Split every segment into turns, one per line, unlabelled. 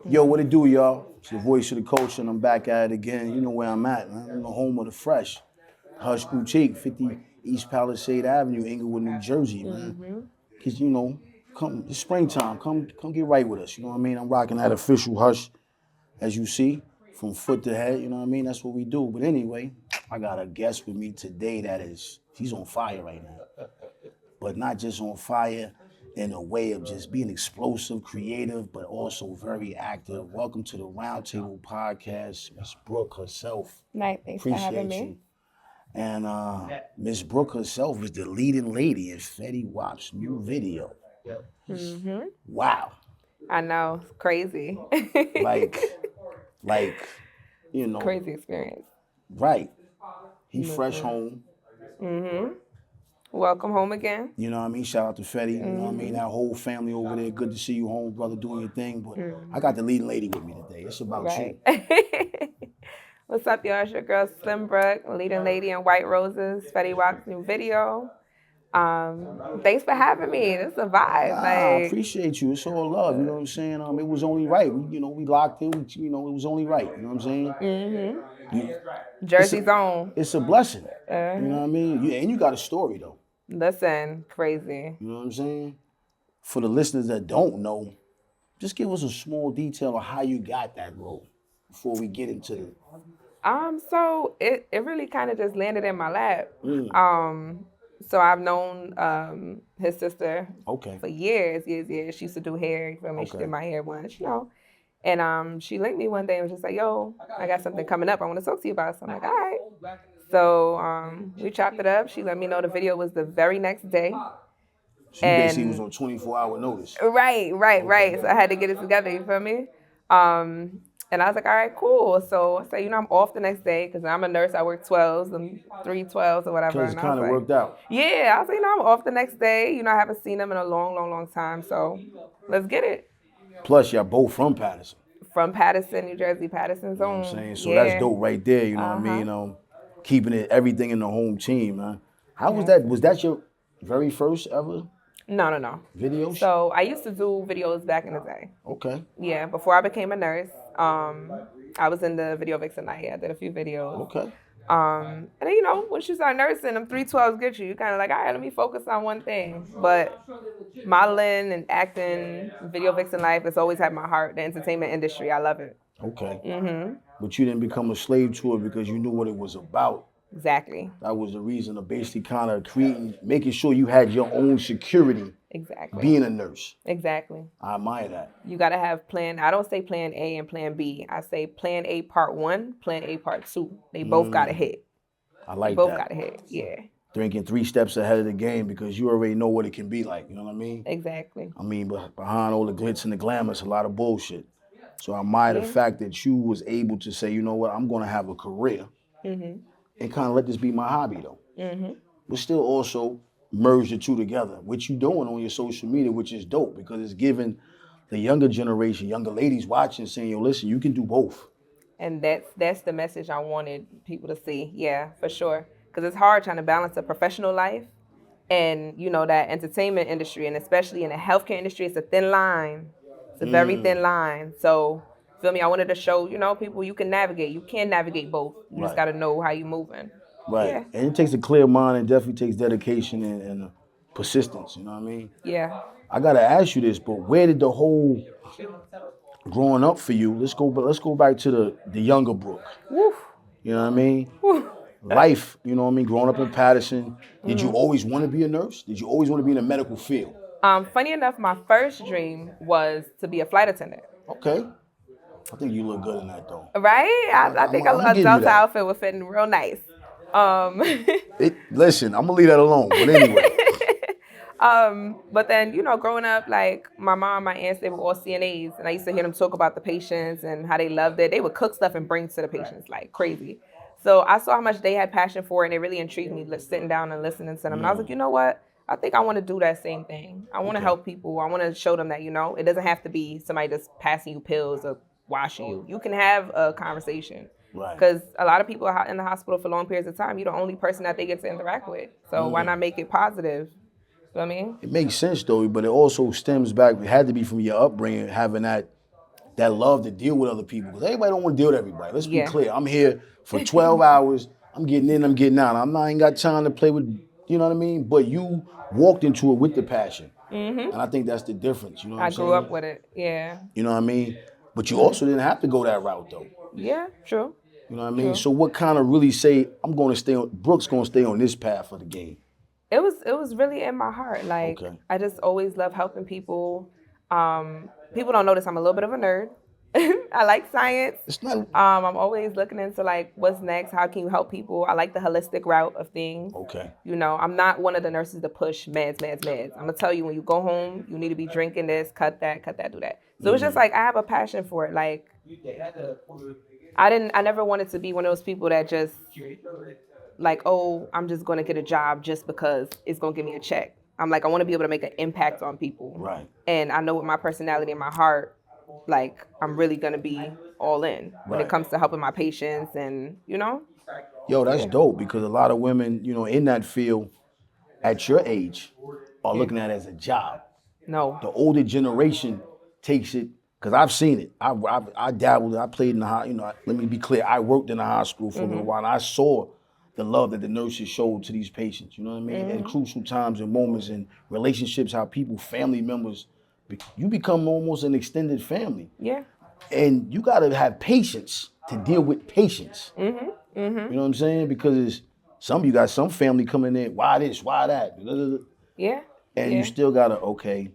Yo, what it do, y'all? It's the voice of the coach, and I'm back at it again. You know where I'm at, man. I'm the home of the fresh. Hush Boutique, 50 East Palisade Avenue, Inglewood, New Jersey, man. Cause come, it's springtime. Come get right with us. You know what I mean? I'm rocking that official Hush, as you see, from foot to head. You know what I mean? That's what we do. But anyway, I got a guest with me today she's on fire right now. But not just on fire in a way of just being explosive, creative, but also very active. Welcome to the Roundtable Podcast, Miss Brooke herself.
Nice, thanks for having me.
You. And Miss Brooke herself is the leading lady in Fetty Wap's new video. Wow.
I know, it's crazy.
like, you know.
Crazy experience.
Right. He fresh home.
Welcome home again.
You know what I mean? Shout out to Fetty. You know what I mean? That whole family over there. Good to see you home, brother, doing your thing. But I got the leading lady with me today. It's about you.
What's up, y'all? It's your girl, Slim Brooke, leading lady in White Roses, Fetty Wap's new video. Thanks for having me. This is a vibe.
I appreciate you. It's all love. You know what I'm saying? It was only right. We locked in. It was only right. You know what I'm saying?
Jersey's on.
It's a blessing. You know what I mean? And you got a story, though.
Listen, crazy.
You know what I'm saying? For the listeners that don't know, just give us a small detail of how you got that role before we get into the...
So it really kind of just landed in my lap. So I've known his sister for years. She used to do hair, you feel me? She did my hair once, you know. And she linked me one day and was just like, yo, I got something coming up I want to talk to you about. So I'm like, all right. So we chopped it up. She let me know the video was the very next day.
She basically was on 24-hour notice.
Right. So I had to get it together, you feel me? And I was like, all right, cool. So I said, I'm off the next day because I'm a nurse. I work 12s and 3 12s or whatever.
Because it kind of worked out.
Yeah. I was like, I'm off the next day. I haven't seen them in a long time. So let's get it.
Plus, y'all both from Patterson.
From Patterson, New Jersey, Patterson zone.
You know what I'm saying? So that's dope right there, you know what I mean? Keeping everything in the home team, man. How was that? Was that your very first ever?
No.
Videos?
So I used to do videos back in the day.
Okay.
Yeah, before I became a nurse. I was in the Video Vixen night. I did a few videos.
Okay.
And then, once you start nursing, them 312s get you. You're kind of like, all right, let me focus on one thing. But modeling and acting, Video Vixen life has always had my heart. The entertainment industry, I love it.
Okay. But you didn't become a slave to it because you knew what it was about.
Exactly.
That was the reason of basically kind of making sure you had your own security.
Exactly.
Being a nurse.
Exactly.
I admire that.
You got to have I don't say plan A and plan B. I say plan A part 1, plan A part 2. They both got to hit.
I like that.
Both got to hit, yeah.
Thinking 3 steps ahead of the game because you already know what it can be like. You know what I mean?
Exactly.
But behind all the glitz and the glamour, it's a lot of bullshit. So I admire the fact that you was able to say, you know what, I'm going to have a career and kind of let this be my hobby, though. But still also merge the two together, which you doing on your social media, which is dope because it's giving the younger generation, younger ladies watching, saying, yo, listen, you can do both.
And that's the message I wanted people to see. Yeah, for sure. Because it's hard trying to balance a professional life and, that entertainment industry, and especially in the healthcare industry, it's a thin line. It's a very thin line. So, feel me? I wanted to show, people you can navigate. You can navigate both. You just got to know how you're moving.
Right.
Yeah.
And it takes a clear mind and definitely takes dedication and persistence. You know what I mean?
Yeah.
I got to ask you this, but where did the whole growing up for you? Let's go back to the younger Brooke.
Woof.
You know what I mean?
Woof.
Life, you know what I mean? Growing up in Patterson, did you always want to be a nurse? Did you always want to be in the medical field?
Funny enough, my first dream was to be a flight attendant.
Okay. I think you look good in that, though.
Right? I think a Delta outfit would fit in real nice.
Listen, I'm going to leave that alone, but anyway.
But then, growing up, like my mom, my aunts, they were all CNAs, and I used to hear them talk about the patients and how they loved it. They would cook stuff and bring it to the patients like crazy. So I saw how much they had passion for it, and it really intrigued me, sitting down and listening to them. And I was like, you know what? I think I want to do that same thing. I want to help people. I want to show them that, it doesn't have to be somebody just passing you pills or washing you. You can have a conversation.
Right.
Because a lot of people are in the hospital for long periods of time. You're the only person that they get to interact with. So why not make it positive? You know what I mean?
It makes sense, though, but it also stems back, it had to be from your upbringing, having that that love to deal with other people. Because everybody don't want to deal with everybody. Let's be
Yeah.
clear. I'm here for 12 hours. I'm getting in, I'm getting out. I ain't got time to play with, you know what I mean? But you walked into it with the passion. And I think that's the difference, you know what I'm
I
saying?
grew up with it. Yeah.
You know what I mean? But you also didn't have to go that route though.
Yeah, true.
You know what I mean?
True.
So what kind of really say, Brooke's gonna stay on this path of the game?
It was really in my heart. Like,
Okay.
I just always love helping people. People don't notice I'm a little bit of a nerd. I like science.
It's not
I'm always looking into like what's next, how can you help people. I like the holistic route of things.
okay.
You know, I'm not one of the nurses to push meds. I'm gonna tell you, when you go home, you need to be drinking this, cut that, do that. So it's just like I have a passion for it. Like, I never wanted to be one of those people that just like, oh, I'm just gonna get a job just because it's gonna give me a check. I'm like, I want to be able to make an impact on people.
Right.
And I know with my personality and my heart, like, I'm really gonna be all in when it
Right.
comes to helping my patients, and you know.
Yo, that's dope because a lot of women, you know, in that field at your age are looking at it as a job.
No.
The older generation takes it, because I've seen it. I dabbled, I played in the you know, let me be clear, I worked in the hospital for a little while, and I saw the love that the nurses showed to these patients, you know what I mean? And crucial times and moments and relationships, how people, family members, you become almost an extended family.
Yeah.
And you gotta have patience to deal with patients. You know what I'm saying? Because you got some family coming in, why this, why that?
Yeah.
And
yeah.
you still gotta, okay,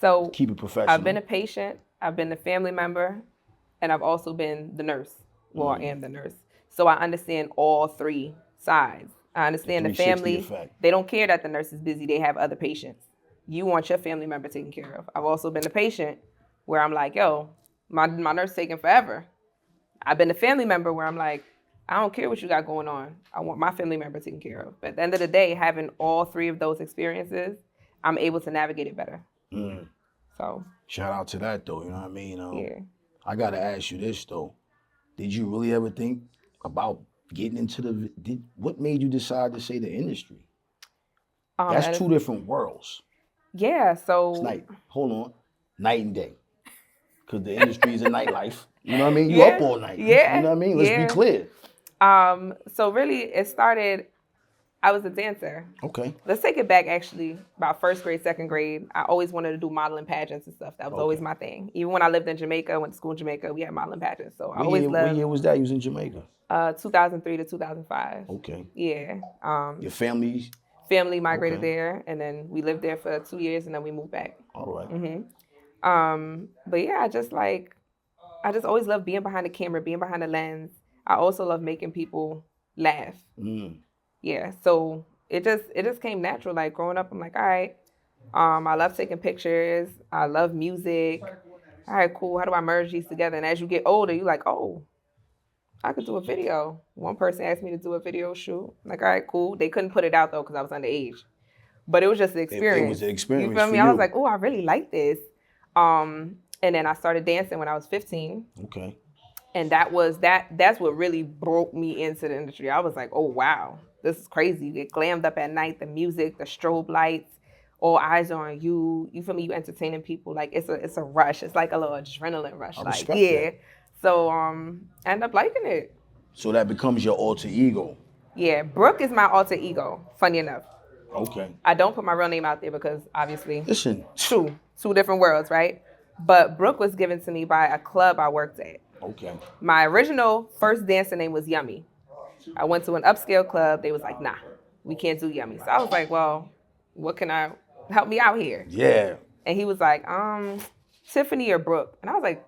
So
keep it professional.
I've been a patient, I've been a family member, and I've also been the nurse. Well, I am the nurse. So I understand all three sides. I understand the
360
family.
effect.
They don't care that the nurse is busy. They have other patients. You want your family member taken care of. I've also been a patient where I'm like, yo, my nurse taking forever. I've been a family member where I'm like, I don't care what you got going on. I want my family member taken care of. But at the end of the day, having all three of those experiences, I'm able to navigate it better. So
Shout out to that though, you know what I mean?
yeah.
I gotta ask you this though. Did you really ever think about getting into what made you decide to say the industry? That's two different worlds.
Yeah, so
It's night and day. Because the industry is a nightlife. You know what I mean? You up all night.
Yeah.
You know what I mean? Let's be clear.
So really it started, I was a dancer.
Okay.
Let's take it back actually, about first grade, second grade. I always wanted to do modeling pageants and stuff. That was always my thing. Even when I lived in Jamaica, went to school in Jamaica, we had modeling pageants. So I always loved.
What year was that? You was in Jamaica?
2003 to 2005.
Okay.
Yeah.
Your family?
Family migrated there, and then we lived there for 2 years, and then we moved back.
All right.
But yeah, I just always loved being behind the camera, being behind the lens. I also love making people laugh. Yeah, so it just came natural. Like growing up, I'm like, all right, I love taking pictures. I love music. All right, cool. How do I merge these together? And as you get older, you're like, oh, I could do a video. One person asked me to do a video shoot. I'm like, all right, cool. They couldn't put it out though because I was underage. But it was just an experience.
It was an experience.
You feel me?
For
I was
you.
like, oh, I really like this. And then I started dancing when I was 15.
Okay.
And that's what really broke me into the industry. I was like, oh wow, this is crazy. You get glammed up at night, the music, the strobe lights, all eyes are on you. You feel me? You entertaining people. Like it's a rush. It's like a little adrenaline rush.
I
like
respect
yeah.
that.
So I end up liking it.
So that becomes your alter ego.
Yeah, Brooke is my alter ego, funny enough.
Okay.
I don't put my real name out there because obviously
Listen.
two different worlds, right? But Brooke was given to me by a club I worked at.
Okay.
My original first dancer name was Yummy. I went to an upscale club. They was like, nah, we can't do Yummy. So I was like, well, what can I, help me out here?
Yeah.
And he was like, Tiffany or Brooke. And I was like,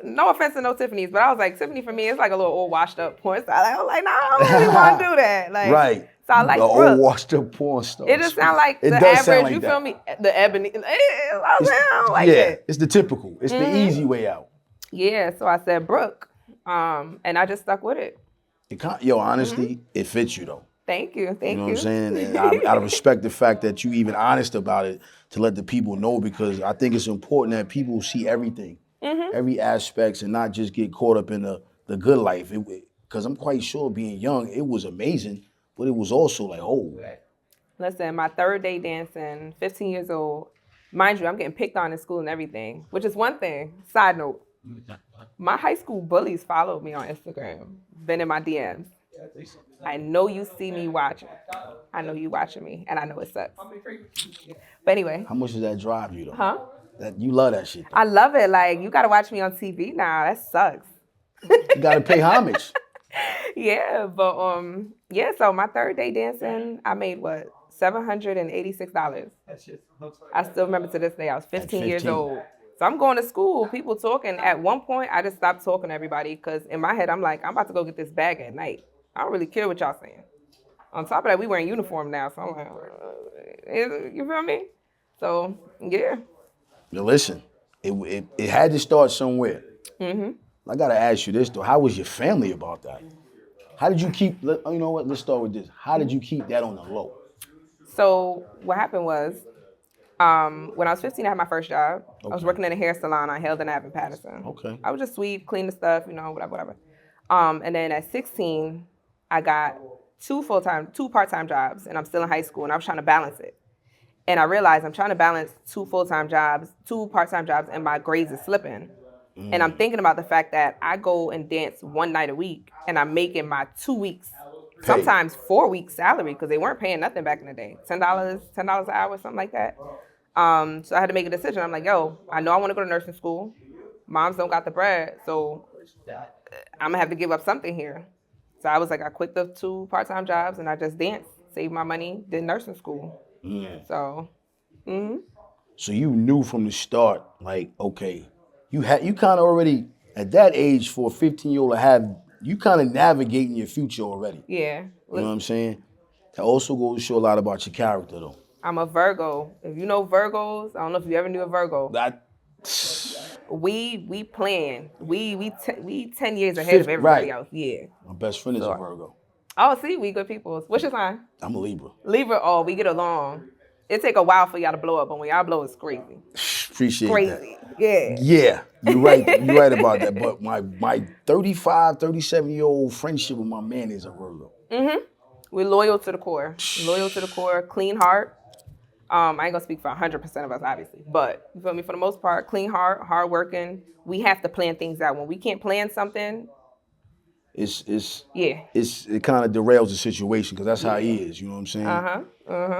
no offense to no Tiffany's, but I was like, Tiffany for me, it's like a little old washed up porn star. I was like, nah, I don't really want to do that. Like,
right.
So I like
the
Brooke.
old washed up porn star.
It just sounds like
it
the
does
average,
sound like
you
that.
feel me? The ebony. I was like, I don't like that.
It's the typical. It's the easy way out.
Yeah, so I said Brooke. And I just stuck with it.
Honestly, it fits you though.
Thank you.
You know what I'm saying? And I respect the fact that you even honest about it to let the people know, because I think it's important that people see everything, every aspects, and not just get caught up in the good life. Because I'm quite sure being young, it was amazing, but it was also like, oh.
Listen, my third day dancing, 15 years old. Mind you, I'm getting picked on in school and everything, which is one thing. Side note, My high school bullies followed me on Instagram, been in my DMs. I know you see me watching. I know you watching me, and I know it sucks. But anyway,
How much does that drive you though?
huh?
That you love that shit
I
though.
love it. Like, you gotta watch me on TV now. That sucks.
You gotta pay homage.
Yeah, but yeah. So my third day dancing, I made what, $786. I still remember to this day. I was
At
15 years
15.
old. So I'm going to school. People talking. At one point, I just stopped talking to everybody because in my head, I'm like, I'm about to go get this bag at night. I don't really care what y'all saying. On top of that, we wearing uniform now, so I'm like, you feel me? So yeah.
Now listen, it had to start somewhere. I gotta ask you this though. How was your family about that? How did you keep? You know what? Let's start with this. How did you keep that on the low?
So what happened was, when I was 15, I had my first job. I was
Okay.
working in a hair salon on Haledon Ave in Patterson.
Okay.
I would just sweep, clean the stuff, whatever. And then at 16, I got two part-time jobs, and I'm still in high school, and I was trying to balance it. And I realized I'm trying to balance two full-time jobs, two part-time jobs, and my grades is slipping. And I'm thinking about the fact that I go and dance one night a week, and I'm making my 2 weeks, sometimes 4 weeks salary, because they weren't paying nothing back in the day. $10 an hour, something like that. So I had to make a decision. I'm like, yo, I know I want to go to nursing school. Moms don't got the bread, so I'm gonna have to give up something here. So I was like, I quit the two part-time jobs and I just danced, saved my money, did nursing school. So,
So you knew from the start, like, okay, you kind of already at that age for a 15-year-old to have you kind of navigating your future already.
yeah.
You know what I'm saying? That also goes to show a lot about your character, though.
I'm a Virgo. If you know Virgos, I don't know if you ever knew a Virgo.
That
We plan. We 10 years ahead of everybody else. Yeah.
my best friend is a Virgo.
Oh, see, we good people. What's your sign?
I'm a Libra.
Libra. Oh, we get along. It take a while for y'all to blow up, but when y'all blow, it's crazy.
Appreciate
Crazy.
that.
Yeah.
Yeah, you're right. You're right about that. But my 35, 37-year-old friendship with my man is a Virgo.
We're loyal to the core. Loyal to the core. Clean heart. I ain't gonna speak for 100% of us, obviously, but you feel me? For the most part, clean heart, hardworking. We have to plan things out. When we can't plan something, yeah.
It kind of derails the situation because that's how he is. You know what I'm saying?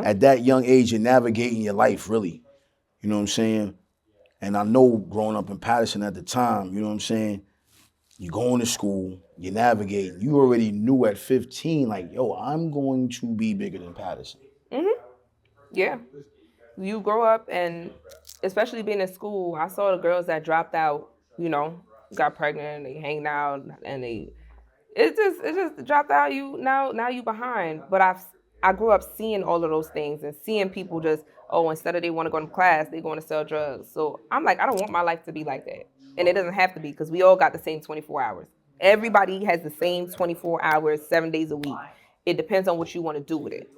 At that young age, you're navigating your life, really. You know what I'm saying? And I know growing up in Patterson at the time, you know what I'm saying? You're going to school, you're navigating. You already knew at 15, like, yo, I'm going to be bigger than Patterson.
Yeah. You grow up, and especially being in school, I saw the girls that dropped out, got pregnant, they hanging out, and it just dropped out. Now you behind. But I grew up seeing all of those things and seeing people just, instead of they want to go to class, they going to sell drugs. So I'm like, I don't want my life to be like that. And it doesn't have to be, because we all got the same 24 hours. Everybody has the same 24 hours, 7 days a week. It depends on what you want to do with it.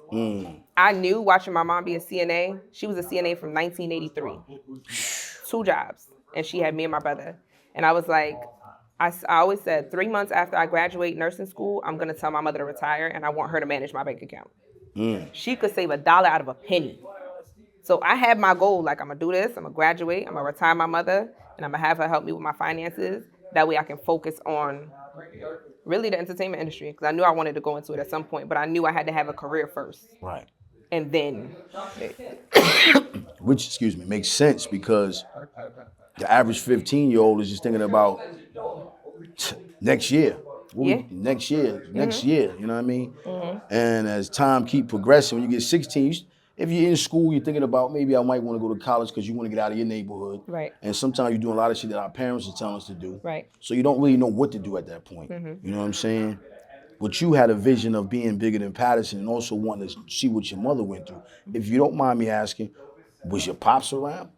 I knew watching my mom be a CNA. She was a CNA from 1983. 2 jobs. And she had me and my brother. And I was like, I always said 3 months after I graduate nursing school, I'm going to tell my mother to retire, and I want her to manage my bank account. She could save $1 out of a penny. So I had my goal, like, I'm going to do this, I'm going to graduate, I'm going to retire my mother, and I'm going to have her help me with my finances. That way I can focus on really the entertainment industry, because I knew I wanted to go into it at some point, but I knew I had to have a career first.
Right.
And then.
Which, excuse me, makes sense because the average 15-year-old is just thinking about next year. Next year, you know what I mean? And as time keep progressing, when you get 16, if you're in school, you're thinking about maybe I might want to go to college because you want to get out of your neighborhood.
Right.
And sometimes you're doing a lot of shit that our parents are telling us to do.
Right.
So you don't really know what to do at that point. You know what I'm saying? But you had a vision of being bigger than Patterson and also wanting to see what your mother went through. If you don't mind me asking, was your pops around?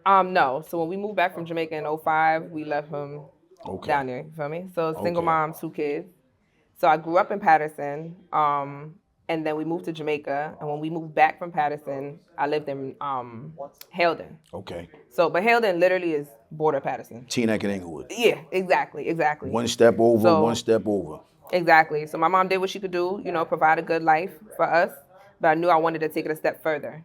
No. So when we moved back from Jamaica in 2005, we left him down there. You feel me? So single mom, 2 kids. So I grew up in Patterson, and then we moved to Jamaica. And when we moved back from Patterson, I lived in Haledon.
Okay.
So, but Haledon literally is border Patterson.
Teaneck and Englewood.
Yeah, exactly.
One step over, one step over.
Exactly. So my mom did what she could do, provide a good life for us. But I knew I wanted to take it a step further.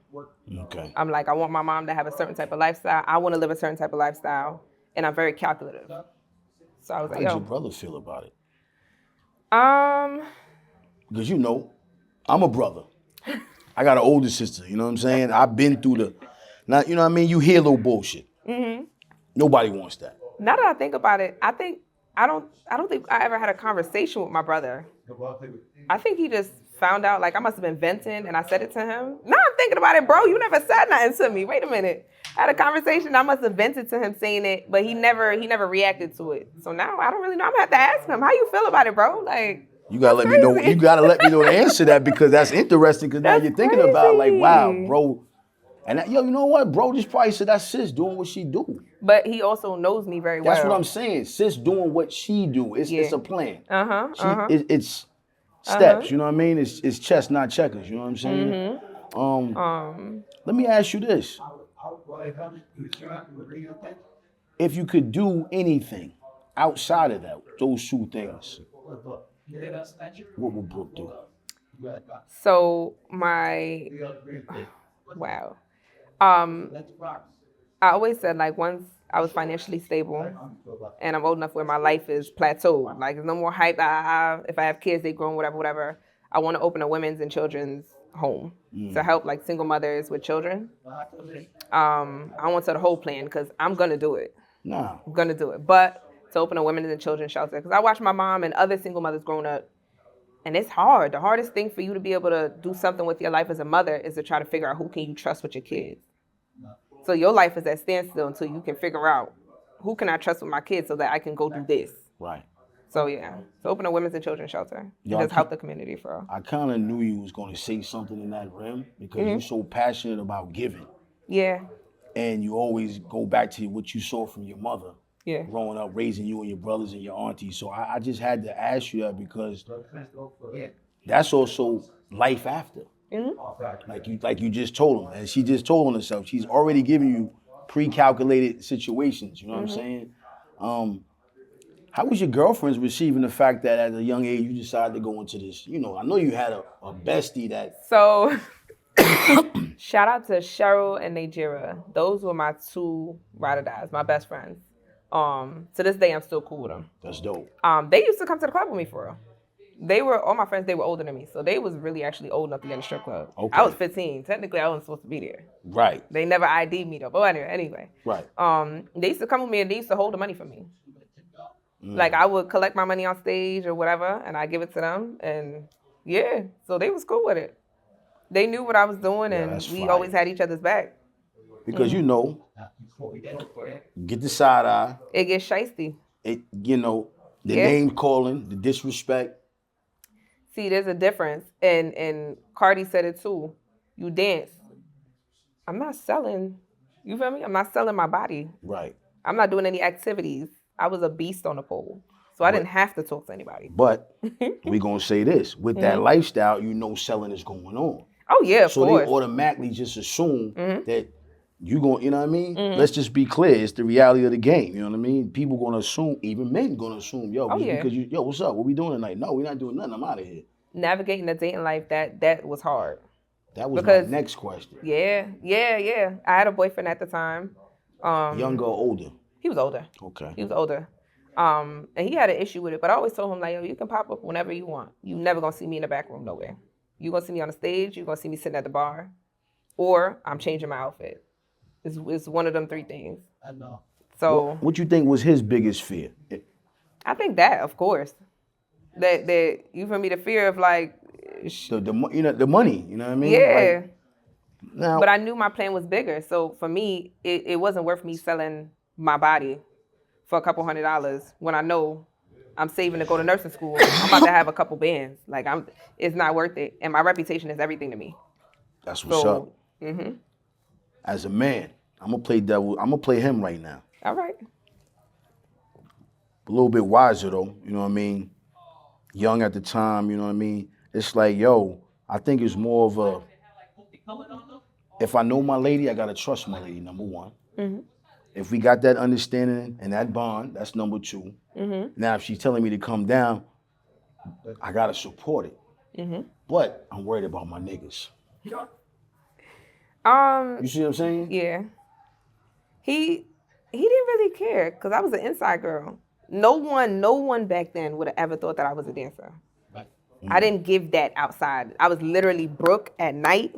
Okay.
I'm like, I want my mom to have a certain type of lifestyle. I want to live a certain type of lifestyle. and I'm very calculative. So I was
How
like,
did your
yo,
brother feel about it?
um,
Because you know, I'm a brother. I got an older sister. You know what I'm saying? I've been through the. Now you know what I mean. You hear little bullshit. Nobody wants that.
now that I think about it, I don't think I ever had a conversation with my brother. I think he just found out, like I must have been venting and I said it to him. Now I'm thinking about it, bro. You never said nothing to me. Wait a minute. I had a conversation. I must have vented to him saying it, but he never reacted to it. So now I don't really know. I'm gonna have to ask him, how you feel about it, bro? Like,
You gotta let me know. You gotta let me know the answer to that because that's interesting. Because now
That's
you're thinking about like, wow,
crazy.
bro. And that, yo, you know what, bro? Just probably said that's sis doing what she do.
But he also knows me very well.
That's what I'm saying. Sis doing what she do. It's
Yeah.
a plan. It's steps. You know what I mean? It's chess, not checkers. You know what I'm saying? Let me ask you this: if you could do anything outside of those two things, what would Brooke do?
So wow. I always said, like, once I was financially stable and I'm old enough where my life is plateaued, like there's no more hype. If I have kids, they grown, whatever. I want to open a women's and children's home to help like single mothers with children. I want to the whole plan because I'm gonna do it.
Nah.
I'm gonna do it. But to open a women's and children's shelter, because I watched my mom and other single mothers growing up, and it's hard. The hardest thing for you to be able to do something with your life as a mother is to try to figure out who can you trust with your kids. So your life is at standstill until you can figure out who can I trust with my kids so that I can go do this.
Right.
So yeah, to open a women's and children's shelter and just help the community for real.
I kind of knew you was going to say something in that realm because you're so passionate about giving.
Yeah.
And you always go back to what you saw from your mother.
Yeah.
Growing up, raising you and your brothers and your aunties. So I just had to ask you that because that's also life after. Like you just told him, and she just told on herself. She's already giving you pre-calculated situations. You know what I'm saying? How was your girlfriends receiving the fact that at a young age you decided to go into this? You know, I know you had a bestie that.
So, shout out to Cheryl and Najira. Those were my two ride or dies, my best friends. To this day, I'm still cool with them.
That's dope.
They used to come to the club with me for real. All my friends, they were older than me. So they was really actually old enough to get in a strip club.
Okay.
I was 15. Technically, I wasn't supposed to be there.
Right.
They never ID'd me though. But anyway.
Right.
They used to come with me and they used to hold the money for me. Like I would collect my money on stage or whatever and I give it to them. And yeah, so they was cool with it. They knew what I was doing and we always had each other's back.
Because you know, get the side eye.
It gets shiesty.
The name calling, the disrespect.
See, there's a difference. And Cardi said it too. You dance. I'm not selling, you feel me? I'm not selling my body.
Right.
I'm not doing any activities. I was a beast on the pole. So I didn't have to talk to anybody.
But we're going to say this. With that lifestyle, you know selling is going on.
Oh, yeah, of course.
So they automatically just assume that you going, you know what I mean? Let's just be clear. It's the reality of the game. You know what I mean? People going to assume, even men going to assume, because what's up? What we doing tonight? No, we're not doing nothing. I'm out of here.
Navigating the dating life, that was hard.
That was my next question.
Yeah. I had a boyfriend at the time.
Younger or older?
He was older.
Okay.
He was older. And he had an issue with it, but I always told him, like, yo, you can pop up whenever you want. You never gonna see me in the back room nowhere. You gonna see me on the stage, you gonna see me sitting at the bar, or I'm changing my outfit. It's one of them three things.
I know.
So
what you think was his biggest fear?
I think that, of course. That you feel me, the fear of like
The money, you know what I mean?
Yeah.
Like, now,
but I knew my plan was bigger. So for me, it wasn't worth me selling my body for a couple $100s when I know I'm saving to go to nursing school. I'm about to have a couple bands. Like it's not worth it. And my reputation is everything to me.
That's what's up. As a man, I'm gonna play devil. I'm gonna play him right now.
All right.
A little bit wiser though, you know what I mean? Young at the time, you know what I mean? It's like, yo, I think it's more of a, if I know my lady, I gotta trust my lady, number one. If we got that understanding and that bond, that's number two. Now, if she's telling me to come down, I gotta support it. But I'm worried about my niggas. You see what I'm saying?
Yeah. He He didn't really care because I was an inside girl. No one back then would have ever thought that I was a dancer. I didn't give that outside. I was literally Brooke at night.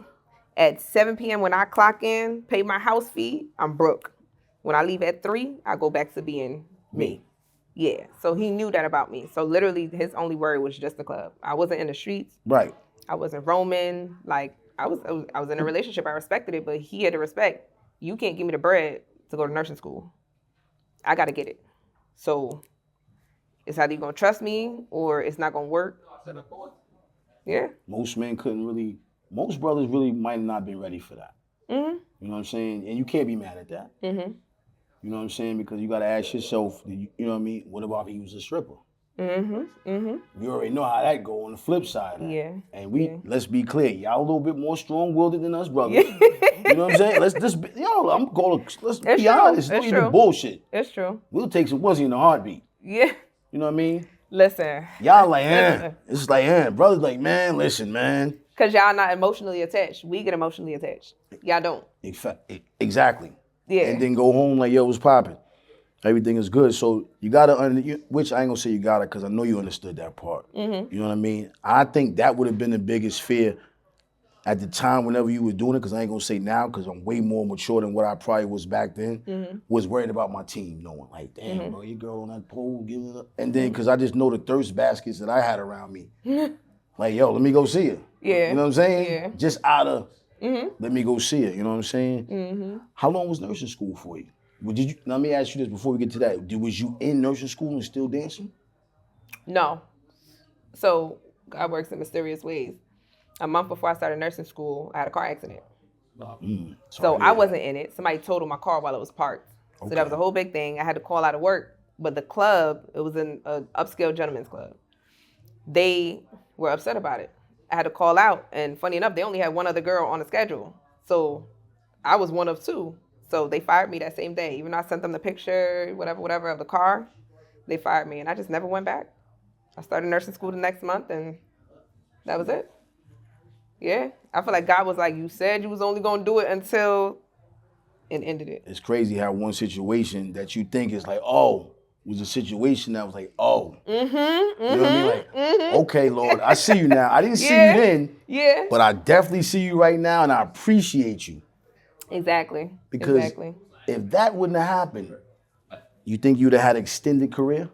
At 7 p.m. when I clock in, pay my house fee, I'm Brooke. When I leave at 3, I go back to being me. Yeah. So he knew that about me. So literally his only worry was just the club. I wasn't in the streets.
Right.
I wasn't roaming. Like I was in a relationship. I respected it, but he had to respect. You can't give me the bread to go to nursing school. I got to get it. So it's either you're going to trust me or it's not going to work. Yeah.
Most brothers really might not have been ready for that.
Mm-hmm.
You know what I'm saying? And you can't be mad at that.
Mm-hmm.
You know what I'm saying? Because you got to ask yourself, you know what I mean? What about if he was a stripper?
Mm-hmm. Mm-hmm.
You already know how that go on the flip side.
Yeah.
And let's be clear, y'all a little bit more strong-willed than us brothers. Yeah. You know what I'm saying? Let's just be, let's be honest. Don't even bullshit.
It's true.
We'll take some pussy in a heartbeat.
Yeah.
You know what I mean?
Listen.
Y'all like, It's like, brothers like, man, listen, man.
Because y'all not emotionally attached. We get emotionally attached. Y'all don't.
Exactly.
Yeah.
And then go home like, yo, what's popping? Everything is good. So you got to, which I ain't going to say you got to because I know you understood that part.
Mm-hmm.
You know what I mean? I think that would have been the biggest fear at the time whenever you were doing it, because I ain't going to say now because I'm way more mature than what I probably was back then, was worried about my team knowing, like, damn, bro, your girl on that pole, give it up. And then because I just know the thirst baskets that I had around me. Like, yo, let me go see her.
Yeah.
You know what I'm saying?
Yeah.
Just out of, let me go see her. You know what I'm saying?
Mm-hmm.
How long was nursing school for you? Let me ask you this before we get to that. Was you in nursing school and still dancing?
No. So God works in mysterious ways. A month before I started nursing school, I had a car accident. So I wasn't in it. Somebody totaled my car while it was parked. So that was a whole big thing. I had to call out of work. But the club, it was an upscale gentleman's club. They were upset about it. I had to call out. And funny enough, they only had one other girl on the schedule. So I was one of two. So they fired me that same day. Even though I sent them the picture, whatever, of the car, they fired me. And I just never went back. I started nursing school the next month, and that was it. Yeah. I feel like God was like, you said you was only going to do it until, and ended it.
It's crazy how one situation that you think is like, oh, was a situation that was like, oh. You know what I mean? Like, okay, Lord, I see you now. I didn't see you then, but I definitely see you right now, and I appreciate you.
Exactly.
Because if that wouldn't have happened, you think you'd have had an extended career?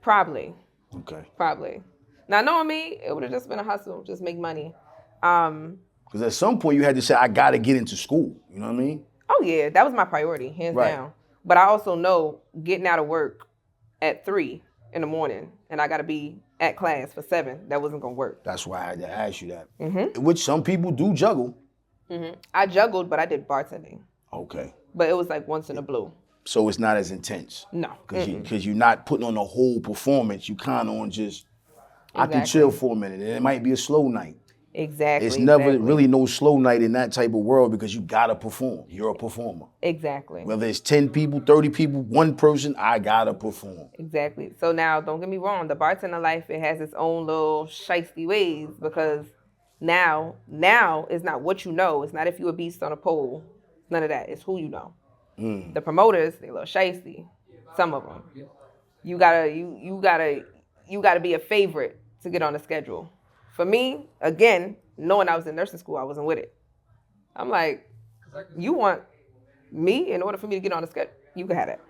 Probably.
Okay.
Probably. Now, knowing me, it would have just been a hustle, just make money.
Because at some point you had to say, I got to get into school. You know what I mean?
Oh, yeah. That was my priority, hands down. But I also know getting out of work at 3 in the morning and I got to be at class for 7, that wasn't going to work.
That's why I had to ask you that. Which some people do juggle.
I juggled, but I did bartending.
Okay.
But it was like once in a blue.
So it's not as intense?
No.
Because you're not putting on a whole performance. You kind of on just, I can chill for a minute. And it might be a slow night.
Exactly.
It's never really no slow night in that type of world because you got to perform. You're a performer.
Exactly.
Whether it's 10 people, 30 people, one person, I got to perform.
Exactly. So now, don't get me wrong, the bartender life, it has its own little shiesty ways because now it's not what you know. It's not if you're a beast on a pole. None of that. It's who you know. The promoters, they a little shiesty. Some of them. You gotta be a favorite to get on the schedule. For me, again, knowing I was in nursing school, I wasn't with it. I'm like, you want me in order for me to get on the schedule? You can have that.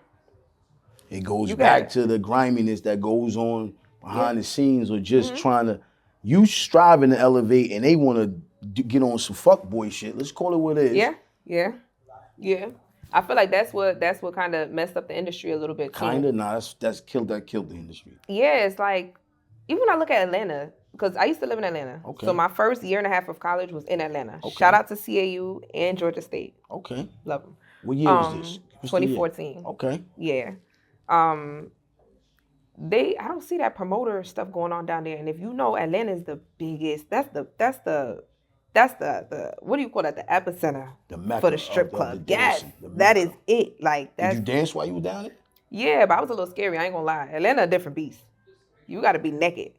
It goes back to the griminess that goes on behind the scenes or just trying to, you striving to elevate and they want to get on some fuckboy shit. Let's call it what it is.
Yeah. I feel like that's what kind of messed up the industry a little bit too.
Kinda, nah, that killed the industry.
Yeah, it's like, even when I look at Atlanta, because I used to live in Atlanta.
Okay.
So my first year and a half of college was in Atlanta. Okay. Shout out to CAU and Georgia State.
Okay.
Love them.
What year was this?
2014.
Okay.
Yeah. I don't see that promoter stuff going on down there. And if you know Atlanta's the biggest, that's the what do you call that? The epicenter for the strip club. Yes. That is it. Like that's.
Did you dance while you were down there?
Yeah, but I was a little scary, I ain't gonna lie. Atlanta a different beast. You gotta be naked.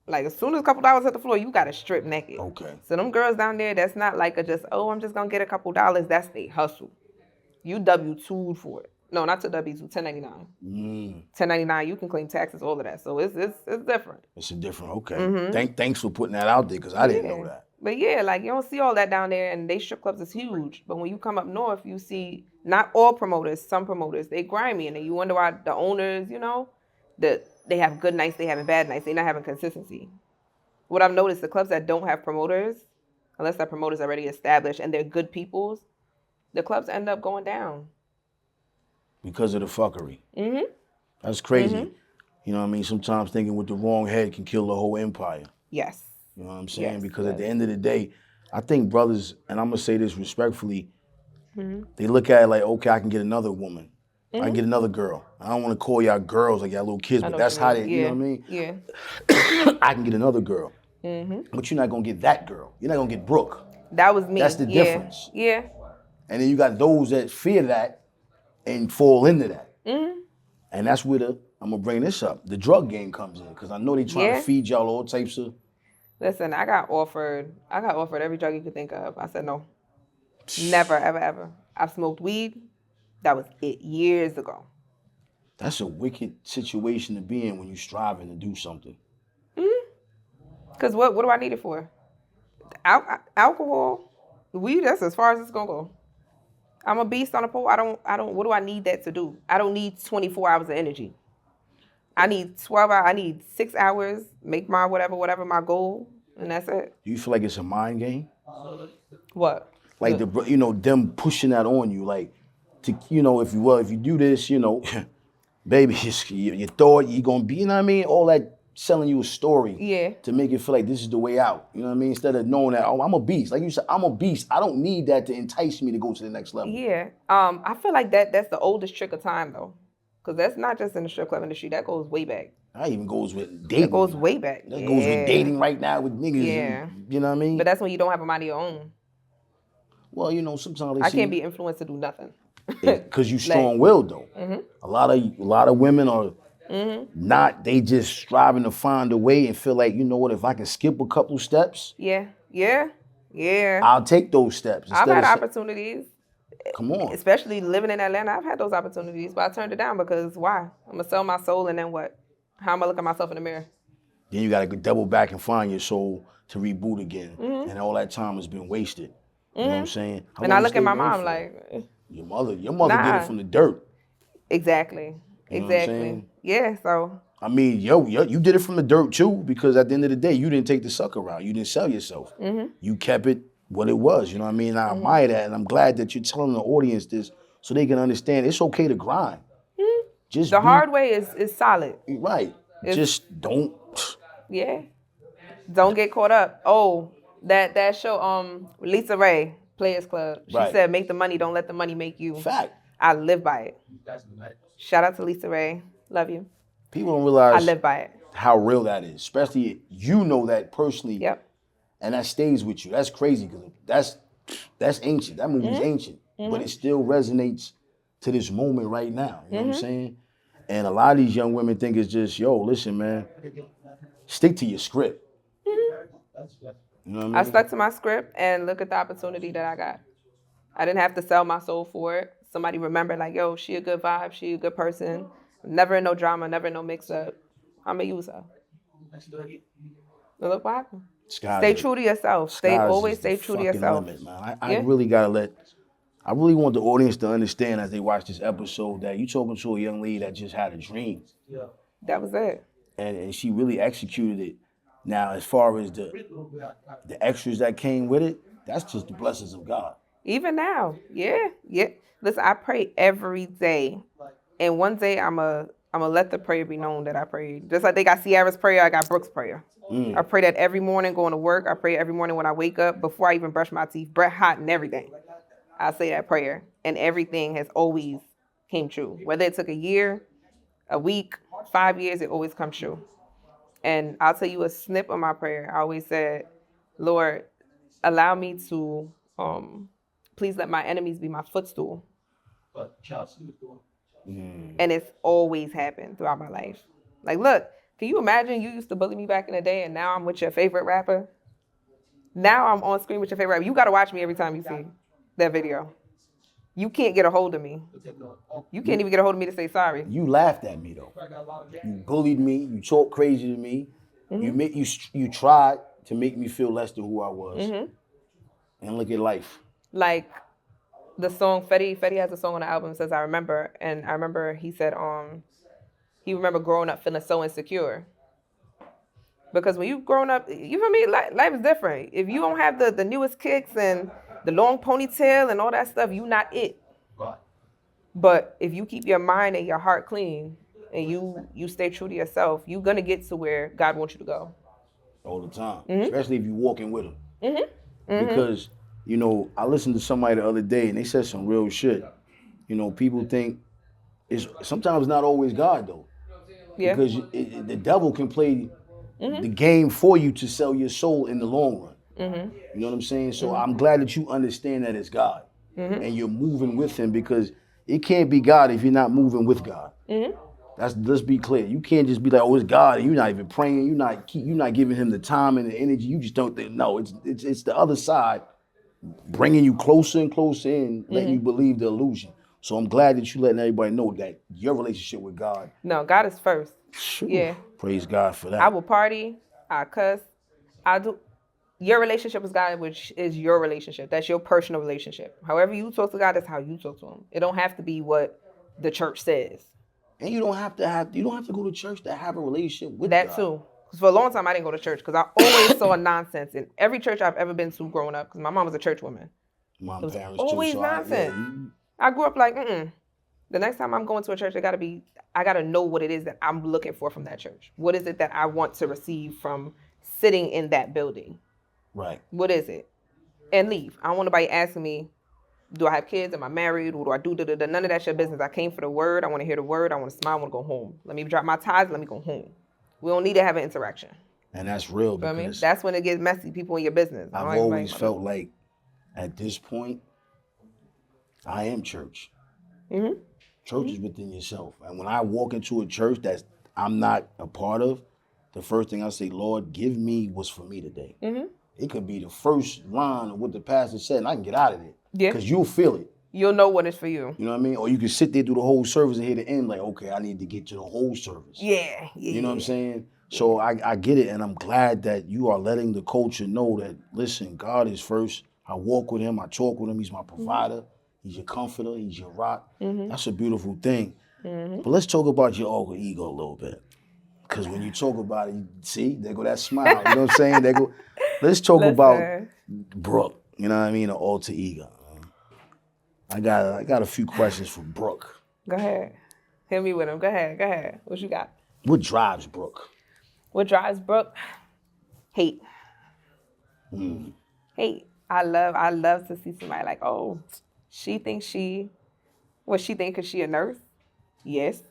Like as soon as a couple dollars hit the floor, you gotta strip naked.
Okay.
So them girls down there, that's not like I'm just gonna get a couple dollars. That's they hustle. You W-2'd for it. No, not to W-2, 1099. 1099, you can claim taxes, all of that. So it's different.
It's a different, okay. Thanks for putting that out there, because I didn't know that.
But yeah, like, you don't see all that down there, and they strip clubs is huge. But when you come up north, you see not all promoters, some promoters, they grimy, and then you wonder why the owners, that they have good nights, they having bad nights, they not having consistency. What I've noticed, the clubs that don't have promoters, unless that promoter's already established and they're good peoples, the clubs end up going down.
Because of the fuckery. That's crazy. You know what I mean? Sometimes thinking with the wrong head can kill the whole empire.
Yes.
You know what I'm saying?
Yes,
Because at the end of the day, I think brothers, and I'm going to say this respectfully, they look at it like, okay, I can get another woman. I can get another girl. I don't want to call y'all girls like y'all little kids, but that's how they, you know what I mean?
Yeah.
I can get another girl. But you're not going to get that girl. You're not going to get Brooke.
That was me.
That's the difference.
Yeah.
And then you got those that fear that and fall into that. And that's where I'm going to bring this up, the drug game comes in, because I know they trying to feed y'all all types of.
Listen, I got offered every drug you could think of. I said no. Never, ever, ever. I've smoked weed. That was it years ago.
That's a wicked situation to be in when you're striving to do something.
Because what do I need it for? Alcohol, weed, that's as far as it's going to go. I'm a beast on a pole. I don't, what do I need that to do? I don't need 24 hours of energy. I need 12 hours. I need 6 hours, make my whatever my goal, and that's it.
Do you feel like it's a mind game?
What?
Like them pushing that on you, like, to, if you do this, baby, you thought you're gonna be, you know what I mean? All that selling you a story to make it feel like this is the way out. You know what I mean? Instead of knowing that, I'm a beast. Like you said, I'm a beast. I don't need that to entice me to go to the next level.
Yeah. I feel like that's the oldest trick of time though. Because that's not just in the strip club industry. That goes way back.
That even goes with dating.
That goes way back.
That goes with dating right now with niggas.
Yeah.
You know what I mean?
But that's when you don't have a mind of your own.
Well, sometimes
I can't be influenced to do nothing.
Because you strong-willed though. A lot of women are not. They just striving to find a way and feel like, you know what? If I can skip a couple steps,
yeah,
I'll take those steps.
I've had opportunities.
Come on.
Especially living in Atlanta, I've had those opportunities, but I turned it down because why? I'm gonna sell my soul, and then what? How am I look at myself in the mirror?
Then you gotta go double back and find your soul to reboot again, and all that time has been wasted. You know what I'm saying?
And I look at my mom like,
your mother did it from the dirt.
Exactly.
You know what I'm saying?
Yeah. So.
I mean, you did it from the dirt too, because at the end of the day, you didn't take the sucker route. You didn't sell yourself. You kept it what it was. You know what I mean? And I admire that, and I'm glad that you're telling the audience this so they can understand it's okay to grind. Just
the hard way is solid.
Right. Just don't.
Yeah. Don't get caught up. Oh, that show, Lisa Ray, Players Club. She said, make the money, don't let the money make you.
Fact.
I live by it. Shout out to Lisa Ray. Love you.
People don't realize
I live by it.
How real that is. Especially you know that personally.
Yep.
And that stays with you. That's crazy because that's ancient. That movie's ancient. But it still resonates to this moment right now. You know what I'm saying? And a lot of these young women think it's just, listen, man, stick to your script. You know what I mean?
I stuck to my script and look at the opportunity that I got. I didn't have to sell my soul for it. Somebody remembered like, she a good vibe, she a good person. Never in no drama, never in no mix-up. I'm going to use her. And look what happened. Stay true to yourself. Always stay true to yourself.
Limit, man. I really want the audience to understand as they watch this episode that you're talking to a young lady that just had a dream.
Yeah. That was it.
And she really executed it. Now, as far as the extras that came with it, that's just the blessings of God.
Even now, yeah. Listen, I pray every day. And one day I'm going to let the prayer be known that I prayed. Just like they got Sierra's prayer, I got Brooke's prayer. I pray that every morning going to work. I pray every morning when I wake up, before I even brush my teeth, breath hot and everything. I say that prayer. And everything has always came true. Whether it took a year, a week, 5 years, it always comes true. And I'll tell you a snip of my prayer. I always said, Lord, allow me to, please let my enemies be my footstool. And it's always happened throughout my life. Like, look, can you imagine you used to bully me back in the day and now I'm with your favorite rapper? Now I'm on screen with your favorite rapper. You got to watch me every time you see that video. You can't get a hold of me. You can't even get a hold of me to say sorry.
You laughed at me though. You bullied me. You talked crazy to me. You tried to make me feel less than who I was. And look at life.
Like the song Fetty has a song on the album that says I remember, and I remember he said he remember growing up feeling so insecure. Because when you growing up, you feel me, life is different. If you don't have the newest kicks and the long ponytail and all that stuff, you not it.
Right.
But if you keep your mind and your heart clean and you stay true to yourself, you're gonna get to where God wants you to go.
All the time. Especially if you're walking with him. Because, you know, I listened to somebody the other day and they said some real shit. You know, people think it's sometimes not always God though.
Yeah.
Because the devil can play the game for you to sell your soul in the long run. You know what I'm saying? So I'm glad that you understand that it's God. And you're moving with him, because it can't be God if you're not moving with God. Let's be clear. You can't just be like, oh, it's God, and you're not even praying. You're not giving him the time and the energy. You just don't think. No, it's the other side bringing you closer and closer in, letting you believe the illusion. So I'm glad that you're letting everybody know that your relationship with God.
No, God is first. Yeah.
Praise God for that.
I will party. I cuss. I do. Your relationship with God, which is your relationship. That's your personal relationship. However you talk to God, that's how you talk to him. It don't have to be what the church says.
And you don't have to go to church to have a relationship with
that
God.
too. Because for a long time I didn't go to church because I always saw nonsense in every church I've ever been to growing up. Because my mom was a church woman.
My
It was
parents
always
too. So
nonsense. I grew up like, the next time I'm going to a church, I gotta know what it is that I'm looking for from that church. What is it that I want to receive from sitting in that building?
Right.
What is it? And leave. I don't want nobody asking me, do I have kids? Am I married? What do I do? None of that's your business. I came for the word. I want to hear the word. I want to smile. I want to go home. Let me drop my ties. Let me go home. We don't need to have an interaction.
And that's real.
You know what I mean? That's when it gets messy. People in your business.
I've always felt like at this point, I am church. Church is within yourself. And when I walk into a church that I'm not a part of, the first thing I say, Lord, give me what's for me today. It could be the first line of what the pastor said, and I can get out of it.
Yeah.
Because you'll feel it.
You'll know what is for you.
You know what I mean? Or you can sit there through the whole service and hear the end, like, okay, I need to get to the whole service.
Yeah.
You know what I'm saying? So I get it, and I'm glad that you are letting the culture know that, listen, God is first. I walk with him. I talk with him. He's my provider. He's your comforter. He's your rock. That's a beautiful thing. But let's talk about your alter ego a little bit. Because when you talk about it, you see, there go that smile. You know what I'm saying? Let's talk about Brooke. You know what I mean? An alter ego. I got a few questions for Brooke.
Go ahead. Hit me with them. Go ahead. What you got?
What drives Brooke?
What drives Brooke? Hate. Hate. I love to see somebody like, oh, she thinks she think because she a nurse? Yes.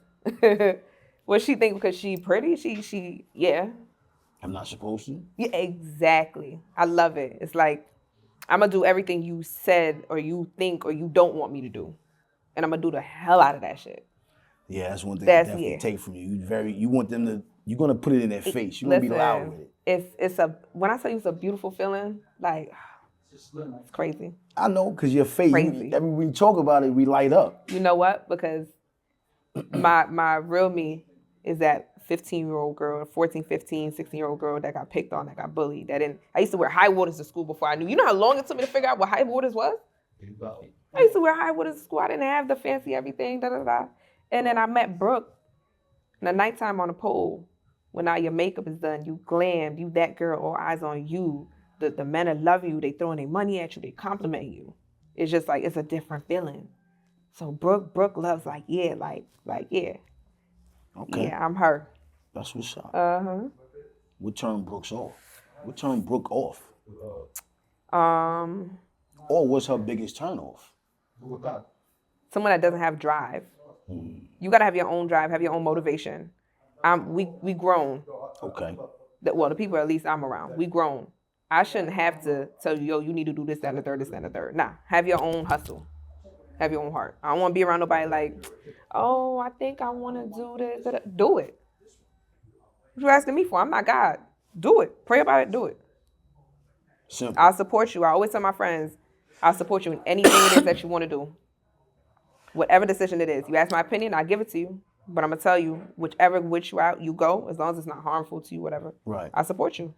What she think because she pretty? She yeah.
I'm not supposed to?
Yeah, exactly. I love it. It's like, I'm going to do everything you said or you think or you don't want me to do. And I'm going to do the hell out of that shit.
Yeah, that's one thing I definitely take from you. You want them to, you're going to put it in their face. You're going to be loud with it.
When I tell you it's a beautiful feeling, like, it's crazy.
I know, because your face, when we talk about it, we light up.
You know what? Because my real me is that 15-year-old girl, 14, 15, 16-year-old girl that got picked on, that got bullied. I used to wear high waters to school before I knew. You know how long it took me to figure out what high waters was? I used to wear high waters to school. I didn't have the fancy everything, And then I met Brooke. In the nighttime on the pole, when all your makeup is done, you glam, you that girl, all eyes on you. The men that love you, they throwing their money at you, they compliment you. It's just like, it's a different feeling. So Brooke loves like, yeah.
Okay.
Yeah, I'm her.
That's what's up. What turned Brooke off? What turned Brooke off? Or what's her biggest turn off?
Someone that doesn't have drive. You gotta have your own drive, have your own motivation. We grown.
Okay.
The people at least I'm around, we grown. I shouldn't have to tell you, yo, you need to do this, that, and the third, this, that, and the third. Nah, have your own hustle. Have your own heart. I don't want to be around nobody like, oh, I think I want to do this. Do it. What you asking me for? I'm not God. Do it. Pray about it. Do it.
Simple.
I'll support you. I always tell my friends, I'll support you in anything it is that you want to do. Whatever decision it is. You ask my opinion, I give it to you. But I'm gonna tell you, which route you go, as long as it's not harmful to you, whatever.
Right.
I support you.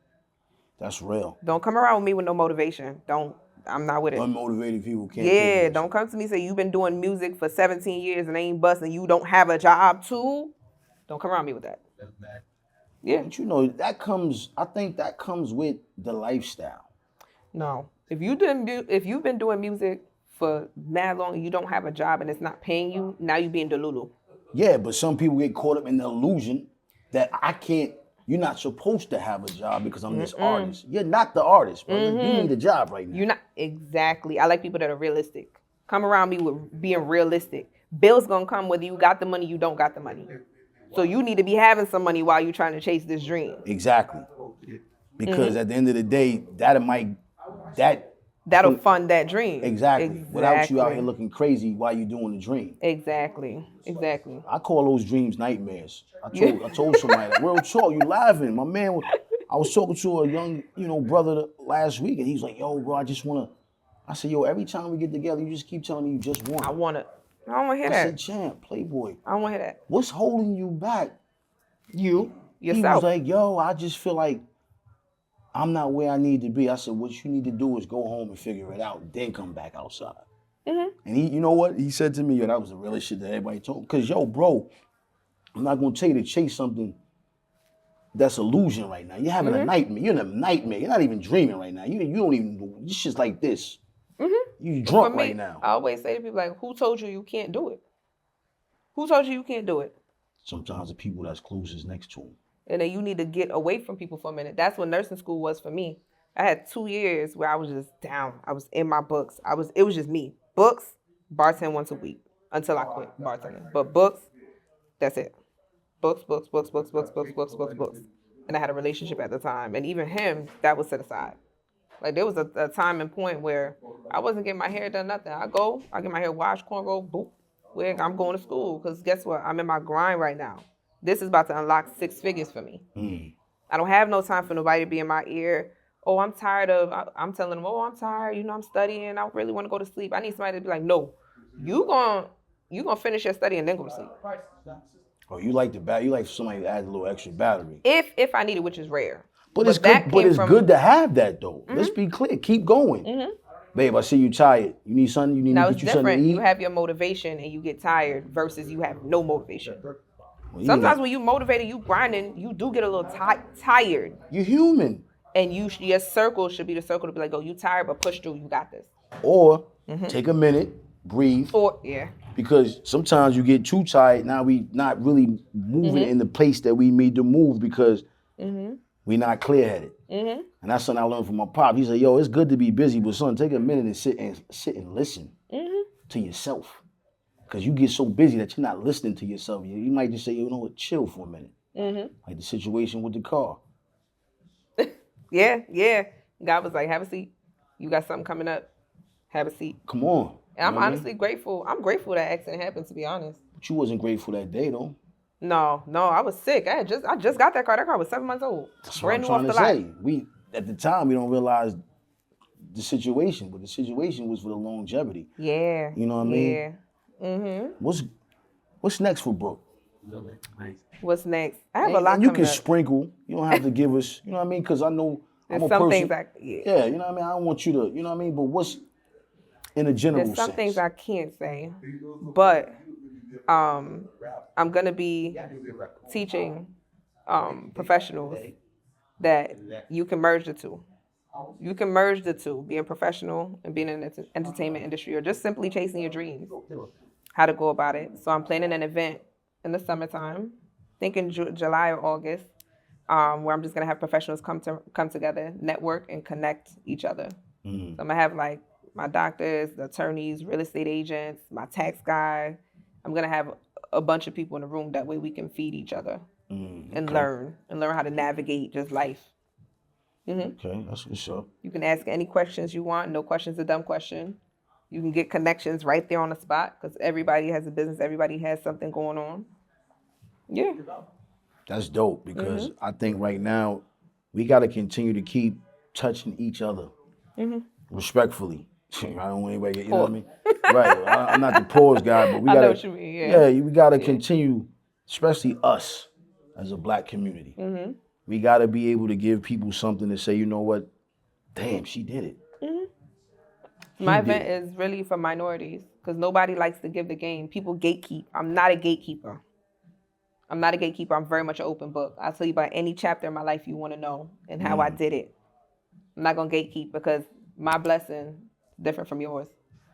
That's real.
Don't come around with me with no motivation. I'm not with it.
Unmotivated people can't.
Yeah, don't come to me and say you've been doing music for 17 years and ain't busting. You don't have a job too. Don't come around me with that. Yeah.
But I think that comes with the lifestyle.
No. If you've been doing music for mad long and you don't have a job and it's not paying you, now you're being delulu.
Yeah, but some people get caught up in the illusion that you're not supposed to have a job because I'm this artist. You're not the artist, brother. You need a job right now.
You're not, exactly. I like people that are realistic. Come around me with being realistic. Bills gonna come whether you got the money, you don't got the money. So you need to be having some money while you're trying to chase this dream.
Exactly. Because at the end of the day,
that'll fund that dream.
Exactly. Without you out here looking crazy while you're doing the dream.
Exactly.
I call those dreams nightmares. I told somebody that. Real talk, you laughing. My man, I was talking to a young, brother last week, and he's like, yo, bro, I said, yo, every time we get together, you just keep telling me you just want.
I don't want to hear that.
I said, champ, playboy.
I don't want to hear that.
What's holding you back?
Yourself.
He was like, yo, I just feel like I'm not where I need to be. I said, what you need to do is go home and figure it out, then come back outside. And he, you know what? He said to me, yo, that was the realest shit that everybody told. Because, yo, bro, I'm not going to tell you to chase something that's illusion right now. You're having a nightmare. You're in a nightmare. You're not even dreaming right now. You don't even, it's just like this. You drunk right now.
I always say to people, like, who told you you can't do it? Who told you you can't do it?
Sometimes the people that's closest next to them.
And then you need to get away from people for a minute. That's what nursing school was for me. I had 2 years where I was just down. I was in my books. It was just me. Books, bartend once a week until I quit bartending. But books, that's it. Books. And I had a relationship at the time. And even him, that was set aside. Like there was a time and point where I wasn't getting my hair done, nothing. I get my hair washed, cornrow, boop, wig. I'm going to school because guess what? I'm in my grind right now. This is about to unlock 6 figures for me. I don't have no time for nobody to be in my ear. Oh, I'm tired of, I'm telling them, oh, I'm tired. I'm studying. I really want to go to sleep. I need somebody to be like, no, you gonna finish your study and then go to sleep.
Oh, you like somebody to add a little extra battery.
If I need it, which is rare.
But it's good. But it's good to have that though. Let's be clear. Keep going, babe. I see you tired. You need something. You need to get you something to eat.
You have your motivation and you get tired versus you have no motivation. Well, sometimes when you motivated, you grinding, you do get a little tired.
You're human.
And your circle should be the circle to be like, oh, you tired, but push through. You got this.
Or take a minute, breathe. Because sometimes you get too tired. Now we not really moving in the place that we need to move because we not clear-headed. And that's something I learned from my pop. He said, yo, it's good to be busy, but son, take a minute and sit and listen to yourself. Because you get so busy that you're not listening to yourself. You might just say, you know what, chill for a minute. Like the situation with the car.
Yeah. God was like, have a seat. You got something coming up. Have a seat.
Come on.
And I'm honestly grateful. I'm grateful that accident happened, to be honest.
But you wasn't grateful that day, though.
No, I was sick. I just got that car. That car was 7 months old.
That's what I'm trying to say. At the time, we don't realize the situation, but the situation was for the longevity.
Yeah.
You know what I mean? Yeah. What's next for Brooke?
What's next? I have a lot coming
up. You can sprinkle. You don't have to give us, you know what I mean? Because I know I'm a person.
Things
yeah, you know what I mean? I don't want you to, you know what I mean? But what's in a general sense?
There's some things I can't say, but I'm going to be teaching professionals that you can merge the two. You can merge the two, being professional and being in the entertainment industry, or just simply chasing your dreams, how to go about it. So I'm planning an event in the summertime, thinking July or August, where I'm just going to have professionals come together, network, and connect each other. So I'm going to have like my doctors, the attorneys, real estate agents, my tax guy. I'm going to have a bunch of people in the room. That way we can feed each other and learn how to navigate just life.
Okay, that's what's up.
You can ask any questions you want. No question's a dumb question. You can get connections right there on the spot because everybody has a business. Everybody has something going on. Yeah.
That's dope because I think right now we got to continue to keep touching each other respectfully. I don't want anybody to get, you know what I mean? Right. I'm not the pause guy, but we
I
gotta.
know what you mean. Yeah.
We gotta continue, especially us as a black community.
Mm-hmm.
We gotta be able to give people something to say, you know what? Damn, she did it.
My
He did
event
it.
is really for minorities because nobody likes to give the game. People gatekeep. I'm not a gatekeeper. I'm not a gatekeeper. I'm very much an open book. I'll tell you about any chapter in my life you want to know and how I did it. I'm not gonna gatekeep because my blessing is different from yours.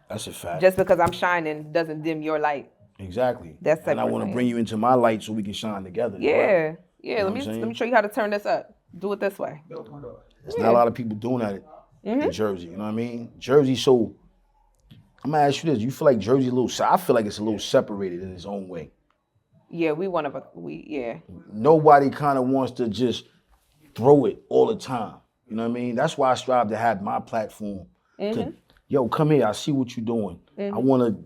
That's a fact.
Just because I'm shining doesn't dim your light.
Exactly.
That's
And I
separate
want to
thing.
bring you into my light so we can shine together. As well.
Yeah.
You
Yeah.
know
Let
what I'm
me
saying?
show you how to turn this up. Do it this way.
There's not a lot of people doing that in Jersey. You know what I mean? Jersey, so I'm gonna ask you this: you feel like Jersey a little? I feel like it's a little separated in its own way.
Yeah, yeah.
Nobody kind of wants to just throw it all the time. You know what I mean? That's why I strive to have my platform. To, yo, come here. I see what you're doing. I want to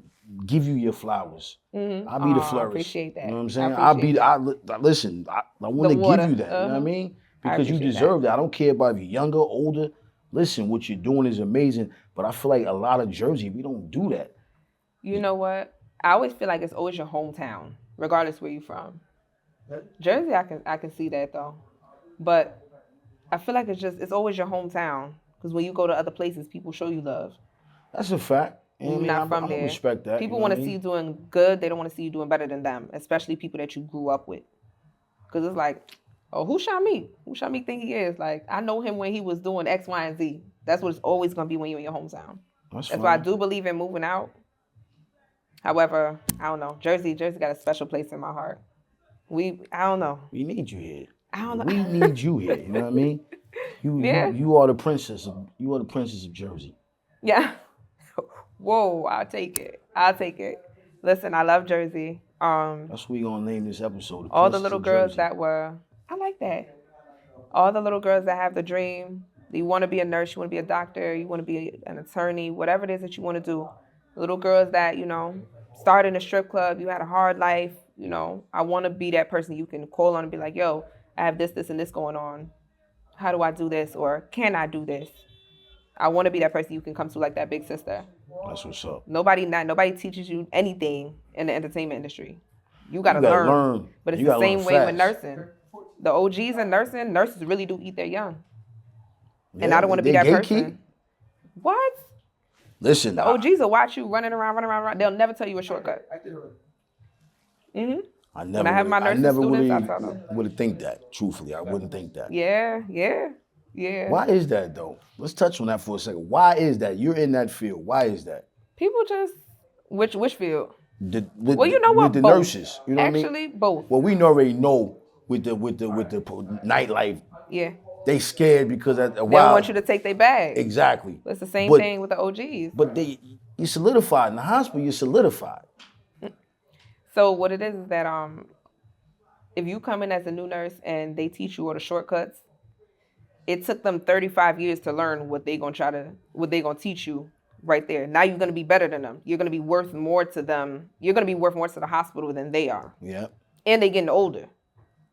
give you your flowers. I'll be the
I
florist.
appreciate that.
You know what I'm
I
saying?
appreciate
I want to
water.
give you that. You know what I mean? Because you
appreciate
deserve that. I don't care about if you're younger, older. Listen, what you're doing is amazing. But I feel like a lot of Jersey, we don't do that.
You know what? I always feel like it's always your hometown, regardless where you're from. Jersey, I can see that though, but I feel like it's always your hometown because when you go to other places, people show you love.
That's a fact. You know what I mean?
Not from
I
there.
respect that.
People
you know
want
what
to
I
see
mean?
you doing good. They don't want to see you doing better than them, especially people that you grew up with. Because it's like, oh, who Shamik? Who Shamik think he is? Like, I know him when he was doing X, Y, and Z. That's what it's always going to be when you're in your hometown.
That's
why I
fine.
do believe in moving out. However, I don't know. Jersey got a special place in my heart. I don't know.
We need you here.
I don't know.
We need you here. You know what I mean?
Yeah.
You are the princess of Jersey.
Yeah. Whoa, I'll take it. Listen, I love Jersey.
That's what we gonna name this episode.
All the little girls that were, I like that. All the little girls that have the dream. You want to be a nurse, you want to be a doctor, you want to be an attorney, whatever it is that you want to do. Little girls that, started in a strip club, you had a hard life, I want to be that person you can call on and be like, yo, I have this, and this going on. How do I do this? Or can I do this? I want to be that person you can come to like that big sister.
That's what's up.
Nobody teaches you anything in the entertainment industry. You gotta learn. But it's the same way with nursing. The OGs in nursing, nurses really do eat their young.
Yeah,
and I don't want to be that person. What?
Listen,
the OGs will watch you running around. They'll never tell you a shortcut.
I
never
would have think that. Truthfully, I wouldn't think that.
Yeah.
Why is that though? Let's touch on that for a second. Why is that? You're in that field. Why is that?
People just which field?
With the
both.
nurses. You know what I mean?
Actually, both.
Well, we already know with the nightlife.
Yeah.
They scared because at a while.
They don't want you to take their bag.
Exactly.
It's the same thing with the OGs.
But you solidified in the hospital. You solidified.
So what it is that if you come in as a new nurse and they teach you all the shortcuts, it took them 35 years to learn what they're gonna teach you right there. Now you're gonna be better than them. You're gonna be worth more to them. You're gonna be worth more to the hospital than they are.
Yeah.
And they getting older.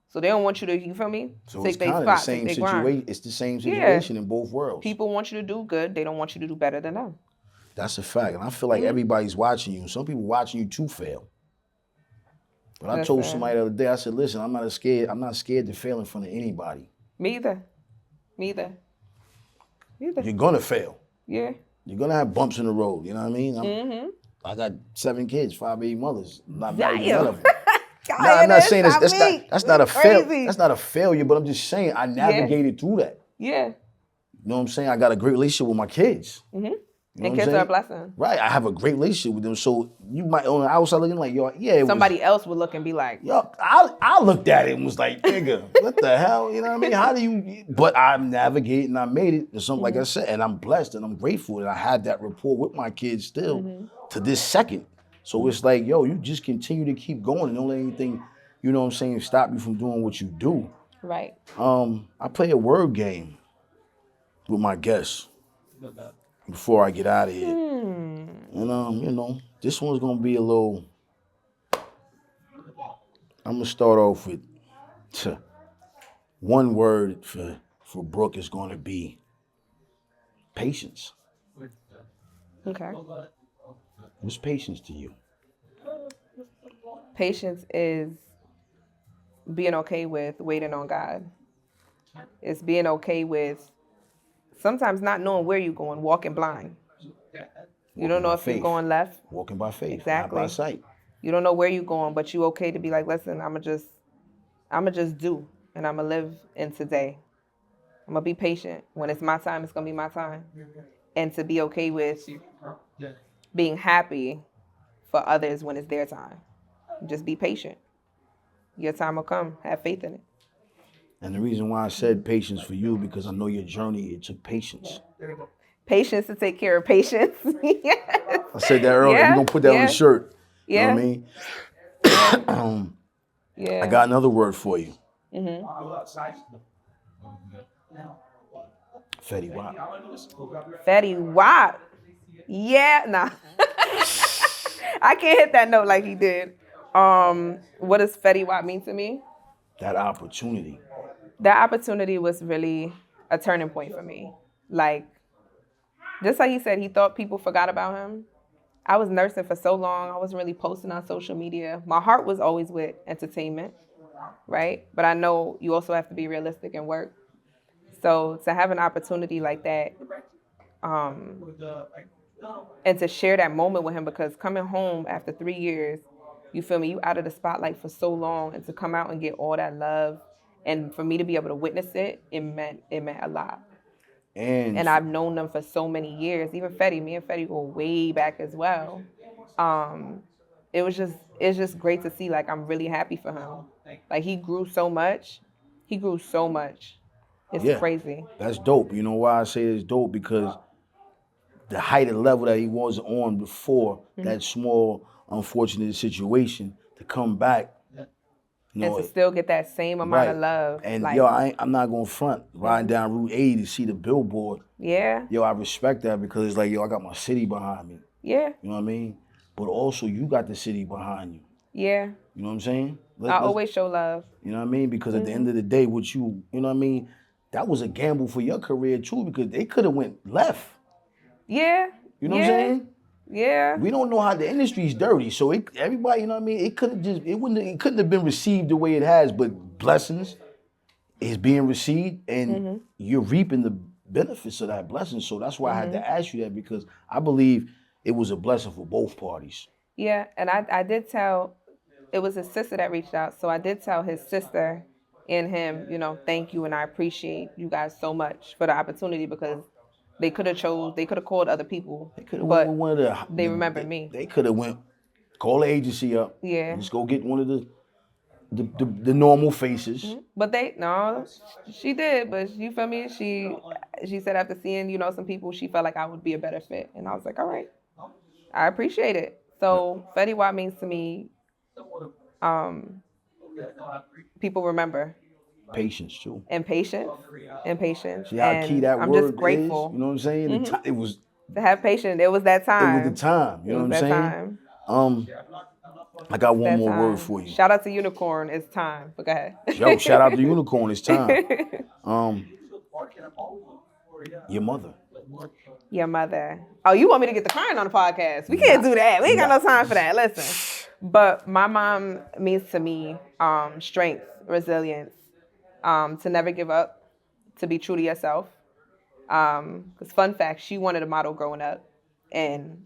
So they don't want you to, you feel me?
So
take
it's kind of the same situation. It's the same situation in both worlds.
People want you to do good. They don't want you to do better than them.
That's a fact. And I feel like everybody's watching you. Some people watching you to fail. But I told somebody the other day, I said, listen, I'm not scared to fail in front of anybody.
Me either.
You're gonna fail.
Yeah.
You're gonna have bumps in the road. You know what I mean? I got 7 kids, 5 baby mothers. I'm not married to none of them. I'm not saying that's not a fail. That's not a failure, but I'm just saying I navigated through that.
Yeah.
You know what I'm saying? I got a great relationship with my kids.
You know and kids are a blessing.
Right. I have a great relationship with them. So you might on the outside looking like, yo, yeah.
Somebody else would look and be like,
yo, I looked at it and was like, nigga, what the hell? You know what I mean? How do you, but I'm navigating, I made it to something like I said, and I'm blessed and I'm grateful. And I had that rapport with my kids still to this second. So it's like, yo, you just continue to keep going and don't let anything, you know what I'm saying, stop you from doing what you do.
Right.
I play a word game with my guests before I get out of here. And this one's gonna be a little. I'm gonna start off with one word for Brooke is gonna be patience.
Okay.
What's patience to you?
Patience is being okay with waiting on God. It's being okay with sometimes not knowing where you're going, walking blind. You
Walking
don't know
by
if you're
faith.
going left.
Walking by faith, not by
Exactly.
sight.
You don't know where you're going, but you okay to be like, listen, I'ma just do, and I'ma live in today. I'm gonna be patient. When it's my time, it's gonna be my time, and to be okay with being happy for others when it's their time. Just be patient. Your time will come. Have faith in it.
And the reason why I said patience for you, because I know your journey, it took patience.
Patience to take care of patience. Yes.
I said that earlier. We're
Yeah.
going to put that on the
Yeah.
shirt. You know
Yeah.
what I mean?
Yeah. Yeah.
I got another word for you. Fetty Wap.
Fetty Wap. Yeah. Nah. I can't hit that note like he did. What does Fetty Wap mean to me?
That opportunity.
That opportunity was really a turning point for me. Like, just like he said, he thought people forgot about him. I was nursing for so long. I wasn't really posting on social media. My heart was always with entertainment, right? But I know you also have to be realistic and work. So to have an opportunity like that, and to share that moment with him, because coming home after 3 years, you feel me, you out of the spotlight for so long, and to come out and get all that love, and for me to be able to witness it, it meant a lot.
And
And I've known them for so many years. Even Fetty, me and Fetty go way back as well. It's just great to see. Like, I'm really happy for him. Like, he grew so much. He grew so much. It's
yeah,
crazy.
that's dope. You know why I say it's dope? Because the height of level that he was on before that small unfortunate situation, to come back, you
And
know,
to still get that same amount of
right.
love.
And
like,
yo, I'm not gonna front. Riding down Route 80 to see the billboard.
yeah,
Yo, I respect that, because it's like, yo, I got my city behind me.
yeah,
You know what I mean? But also, you got the city behind you.
yeah.
You know what I'm saying?
I always show love.
You know what I mean? Because at the end of the day, what you know what I mean? That was a gamble for your career too, because they could have went left.
Yeah.
You know what I'm
yeah,
saying?
Yeah.
We don't know how the industry's dirty, so everybody, you know what I mean? It couldn't have been received the way it has. But blessings is being received, and you're reaping the benefits of that blessing. So that's why I had to ask you that, because I believe it was a blessing for both parties.
Yeah, and I did tell, it was his sister that reached out, so I did tell his sister and him, thank you, and I appreciate you guys so much for the opportunity, because they could have called other people,
They could have went with one of
they remembered me.
They could have went, call the agency up.
Yeah.
Just go get one of the normal faces.
But she did, but you feel me? She said after seeing, some people, she felt like I would be a better fit. And I was like, all right, I appreciate it. So Fetty Wap means to me, people remember.
Patience too.
And patience.
See how key that
I'm
word
just grateful.
is? You know what I'm saying? It was
to have patience. It was that time.
It was the time. You know what I'm saying?
Time.
I got one more
time.
word for you.
Shout out to Unicorn. It's time. But go ahead.
Yo, shout out to Unicorn. It's time. Your mother.
Your mother. Oh, you want me to get the crying on the podcast? We can't do that. We ain't got no time for that. Listen. But my mom means to me strength, resilience, to never give up, to be true to yourself. Because fun fact, she wanted a model growing up. And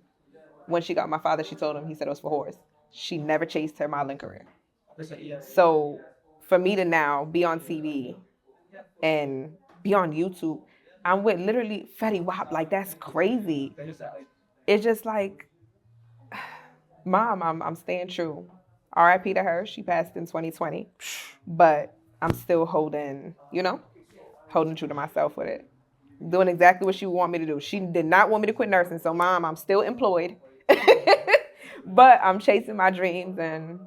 when she got my father, she told him, he said it was for horse. She never chased her modeling career. So for me to now be on TV and be on YouTube, I'm with literally Fetty Wap. Like, that's crazy. It's just like, Mom, I'm staying true. RIP to her. She passed in 2020. But I'm still holding true to myself with it. Doing exactly what she would want me to do. She did not want me to quit nursing. So, Mom, I'm still employed. But I'm chasing my dreams and,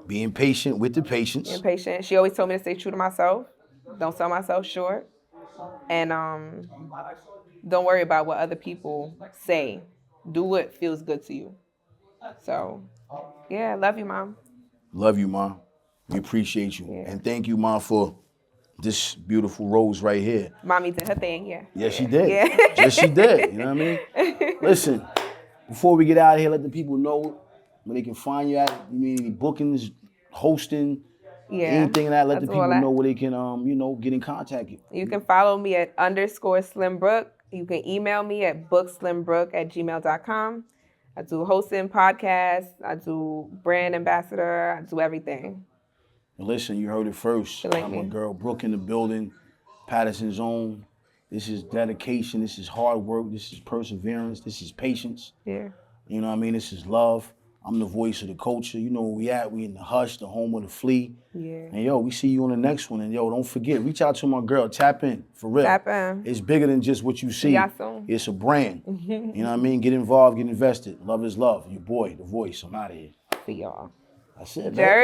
being patient with the patience.
Being patient. She always told me to stay true to myself. Don't sell myself short. And don't worry about what other people say. Do what feels good to you. So, yeah, love you, Mom.
Love you, Mom. We appreciate you. Yeah. And thank you, Mom, for this beautiful rose right here.
Mommy did her thing, yeah.
Yes, she did. Yeah. Yes, she did. You know what I mean? Listen, Before we get out of here, let the people know where they can find you at. You need any bookings, hosting, anything of that. Let the
that's all
people
that.
know where they can, get in contact.
You can follow me at _SlimBrooke. You can email me at bookslimbrooke@gmail.com. I do hosting podcasts. I do brand ambassador. I do everything.
And listen, you heard it first.
Like
I'm
me.
a girl, Brooke in the building, Patterson's own. This is dedication. This is hard work. This is perseverance. This is patience.
Yeah.
You know what I mean? This is love. I'm the voice of the culture. You know where we at. We in the Hush, the home of the flea.
Yeah.
And yo, we see you on the next one. And yo, don't forget, reach out to my girl. Tap in, for real.
Tap in.
It's bigger than just what you see.
Yeah, so.
It's a brand. You know what I mean? Get involved, get invested. Love is love. Your boy, the voice. I'm out of here.
See y'all.
That's it, man.
Jersey.